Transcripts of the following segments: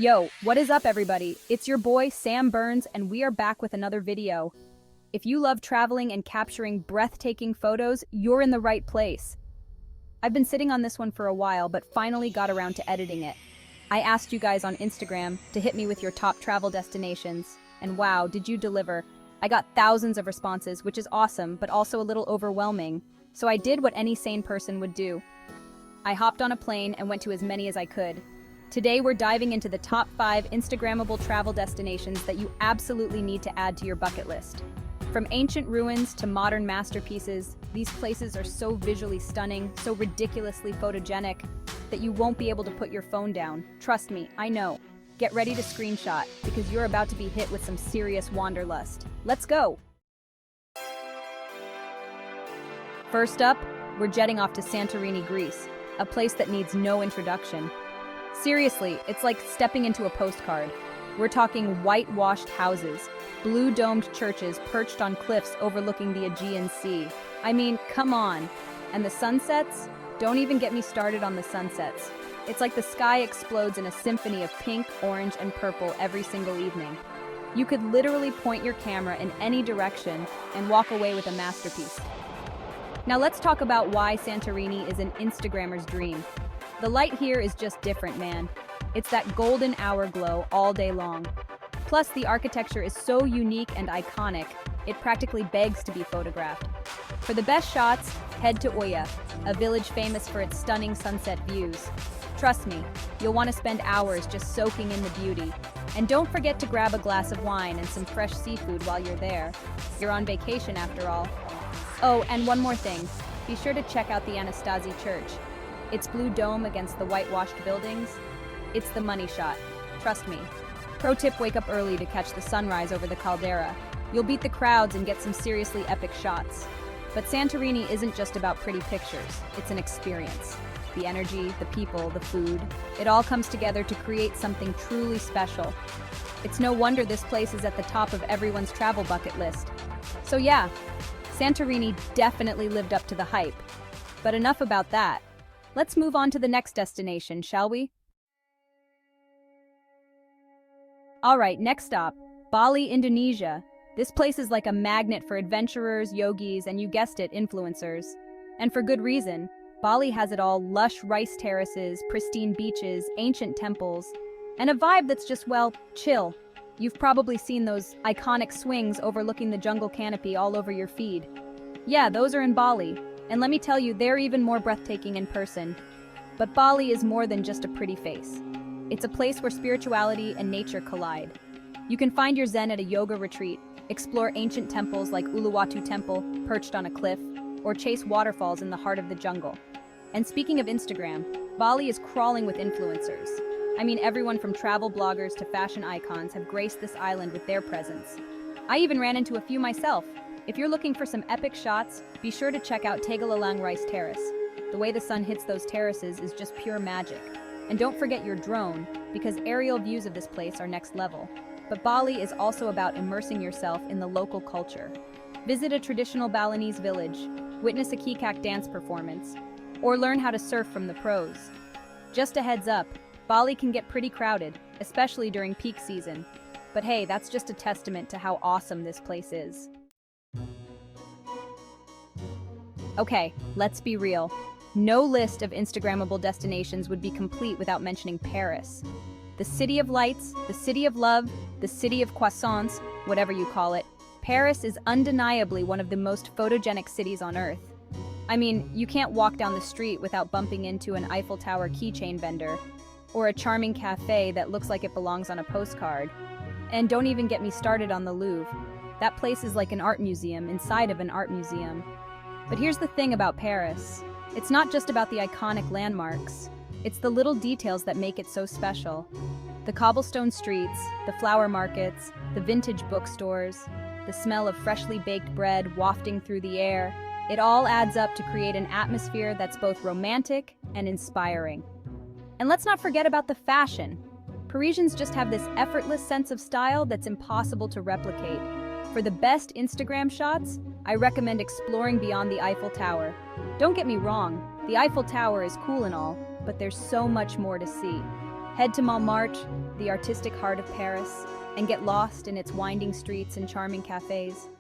Yo, what is up everybody? It's your boy Sam Burns and we are back with another video. If you love traveling and capturing breathtaking photos, you're in the right place. I've been sitting on this one for a while but finally got around to editing it. I asked you guys on Instagram to hit me with your top travel destinations, and wow, did you deliver. I got thousands of responses, which is awesome, but also a little overwhelming. So I did what any sane person would do. I hopped on a plane and went to as many as I could. Today we're diving into the top 5 Instagrammable travel destinations that you absolutely need to add to your bucket list. From ancient ruins to modern masterpieces, these places are so visually stunning, so ridiculously photogenic, that you won't be able to put your phone down. Trust me, I know. Get ready to screenshot, because you're about to be hit with some serious wanderlust. Let's go! First up, we're jetting off to Santorini, Greece, a place that needs no introduction. Seriously, it's like stepping into a postcard. We're talking whitewashed houses, blue-domed churches perched on cliffs overlooking the Aegean Sea. I mean, come on. And the sunsets? Don't even get me started on the sunsets. It's like the sky explodes in a symphony of pink, orange, and purple every single evening. You could literally point your camera in any direction and walk away with a masterpiece. Now let's talk about why Santorini is an Instagrammer's dream. The light here is just different, man. It's that golden hour glow all day long. Plus, the architecture is so unique and iconic, it practically begs to be photographed. For the best shots, head to Oia, a village famous for its stunning sunset views. Trust me, you'll want to spend hours just soaking in the beauty. And don't forget to grab a glass of wine and some fresh seafood while you're there. You're on vacation after all. Oh, and one more thing. Be sure to check out the Anastasi Church. Its blue dome against the whitewashed buildings, it's the money shot. Trust me. Pro tip, wake up early to catch the sunrise over the caldera. You'll beat the crowds and get some seriously epic shots. But Santorini isn't just about pretty pictures, it's an experience. The energy, the people, the food, it all comes together to create something truly special. It's no wonder this place is at the top of everyone's travel bucket list. So yeah, Santorini definitely lived up to the hype. But enough about that. Let's move on to the next destination, shall we? Alright, next stop, Bali, Indonesia. This place is like a magnet for adventurers, yogis, and you guessed it, influencers. And for good reason. Bali has it all: lush rice terraces, pristine beaches, ancient temples, and a vibe that's just, well, chill. You've probably seen those iconic swings overlooking the jungle canopy all over your feed. Yeah, those are in Bali. And let me tell you, they're even more breathtaking in person. But Bali is more than just a pretty face. It's a place where spirituality and nature collide. You can find your zen at a yoga retreat, explore ancient temples like Uluwatu Temple, perched on a cliff, or chase waterfalls in the heart of the jungle. And speaking of Instagram, Bali is crawling with influencers. I mean, everyone from travel bloggers to fashion icons have graced this island with their presence. I even ran into a few myself. If you're looking for some epic shots, be sure to check out Tegalalang Rice Terrace. The way the sun hits those terraces is just pure magic. And don't forget your drone, because aerial views of this place are next level. But Bali is also about immersing yourself in the local culture. Visit a traditional Balinese village, witness a kikak dance performance, or learn how to surf from the pros. Just a heads up, Bali can get pretty crowded, especially during peak season. But hey, that's just a testament to how awesome this place is. Okay, let's be real. No list of Instagrammable destinations would be complete without mentioning Paris. The city of lights, the city of love, the city of croissants, whatever you call it, Paris is undeniably one of the most photogenic cities on Earth. I mean, you can't walk down the street without bumping into an Eiffel Tower keychain vendor, or a charming cafe that looks like it belongs on a postcard. And don't even get me started on the Louvre. That place is like an art museum inside of an art museum. But here's the thing about Paris. It's not just about the iconic landmarks. It's the little details that make it so special. The cobblestone streets, the flower markets, the vintage bookstores, the smell of freshly baked bread wafting through the air. It all adds up to create an atmosphere that's both romantic and inspiring. And let's not forget about the fashion. Parisians just have this effortless sense of style that's impossible to replicate. For the best Instagram shots, I recommend exploring beyond the Eiffel Tower. Don't get me wrong, the Eiffel Tower is cool and all, but there's so much more to see. Head to Montmartre, the artistic heart of Paris, and get lost in its winding streets and charming cafes.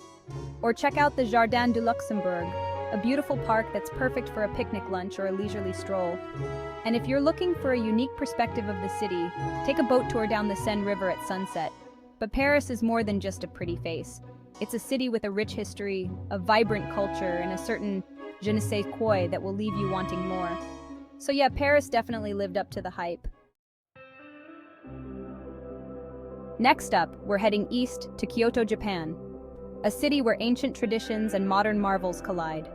Or check out the Jardin du Luxembourg, a beautiful park that's perfect for a picnic lunch or a leisurely stroll. And if you're looking for a unique perspective of the city, take a boat tour down the Seine River at sunset. But Paris is more than just a pretty face. It's a city with a rich history, a vibrant culture, and a certain je ne sais quoi that will leave you wanting more. So yeah, Paris definitely lived up to the hype. Next up, we're heading east to Kyoto, Japan, a city where ancient traditions and modern marvels collide.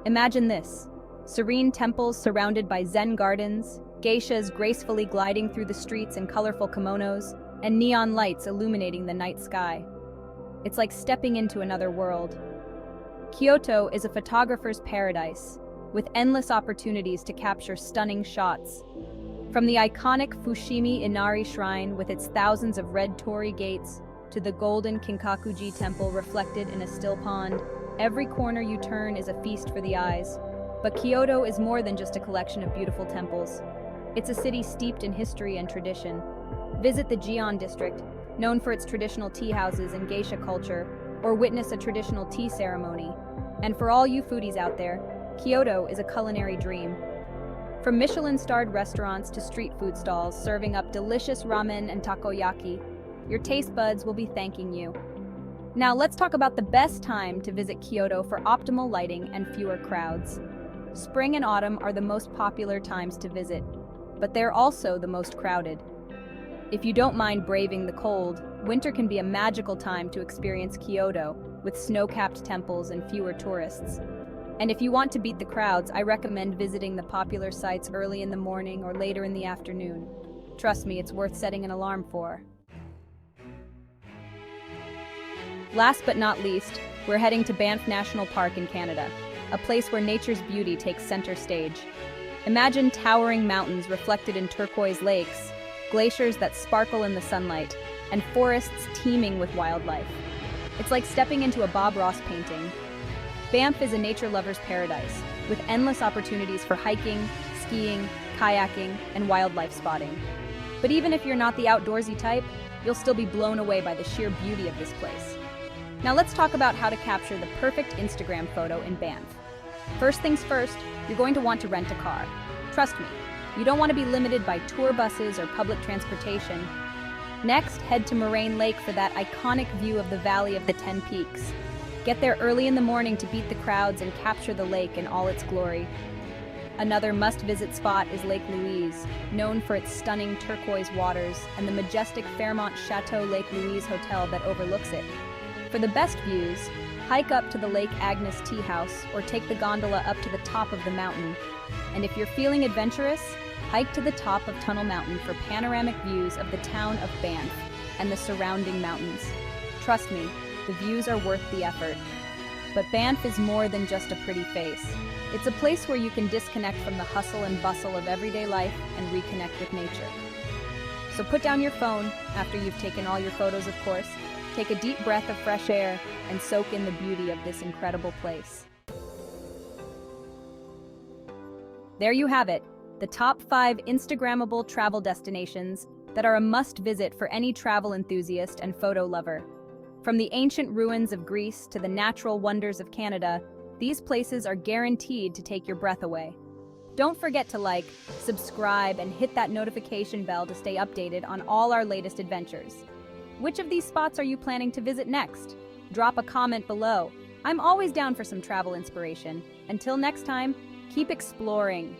Imagine this: serene temples surrounded by Zen gardens, geishas gracefully gliding through the streets in colorful kimonos, and neon lights illuminating the night sky. It's like stepping into another world. Kyoto is a photographer's paradise, with endless opportunities to capture stunning shots. From the iconic Fushimi Inari Shrine with its thousands of red torii gates to the golden Kinkakuji Temple reflected in a still pond, every corner you turn is a feast for the eyes. But Kyoto is more than just a collection of beautiful temples. It's a city steeped in history and tradition. Visit the Gion district, known for its traditional tea houses and geisha culture, or witness a traditional tea ceremony. And for all you foodies out there, Kyoto is a culinary dream. From Michelin-starred restaurants to street food stalls serving up delicious ramen and takoyaki, your taste buds will be thanking you. Now let's talk about the best time to visit Kyoto for optimal lighting and fewer crowds. Spring and autumn are the most popular times to visit, but they're also the most crowded. If you don't mind braving the cold, winter can be a magical time to experience Kyoto, with snow-capped temples and fewer tourists. And if you want to beat the crowds, I recommend visiting the popular sites early in the morning or later in the afternoon. Trust me, it's worth setting an alarm for. Last but not least, we're heading to Banff National Park in Canada, a place where nature's beauty takes center stage. Imagine towering mountains reflected in turquoise lakes, glaciers that sparkle in the sunlight, and forests teeming with wildlife. It's like stepping into a Bob Ross painting. Banff is a nature lover's paradise, with endless opportunities for hiking, skiing, kayaking, and wildlife spotting. But even if you're not the outdoorsy type, you'll still be blown away by the sheer beauty of this place. Now let's talk about how to capture the perfect Instagram photo in Banff. First things first, you're going to want to rent a car. Trust me, you don't want to be limited by tour buses or public transportation. Next, head to Moraine Lake for that iconic view of the Valley of the Ten Peaks. Get there early in the morning to beat the crowds and capture the lake in all its glory. Another must-visit spot is Lake Louise, known for its stunning turquoise waters and the majestic Fairmont Chateau Lake Louise Hotel that overlooks it. For the best views, hike up to the Lake Agnes Tea House or take the gondola up to the top of the mountain. And if you're feeling adventurous, hike to the top of Tunnel Mountain for panoramic views of the town of Banff and the surrounding mountains. Trust me, the views are worth the effort. But Banff is more than just a pretty face. It's a place where you can disconnect from the hustle and bustle of everyday life and reconnect with nature. So put down your phone, after you've taken all your photos of course, take a deep breath of fresh air, and soak in the beauty of this incredible place. There you have it, the top 5 Instagrammable travel destinations that are a must-visit for any travel enthusiast and photo lover. From the ancient ruins of Greece to the natural wonders of Canada, these places are guaranteed to take your breath away. Don't forget to like, subscribe, and hit that notification bell to stay updated on all our latest adventures. Which of these spots are you planning to visit next? Drop a comment below. I'm always down for some travel inspiration. Until next time, keep exploring.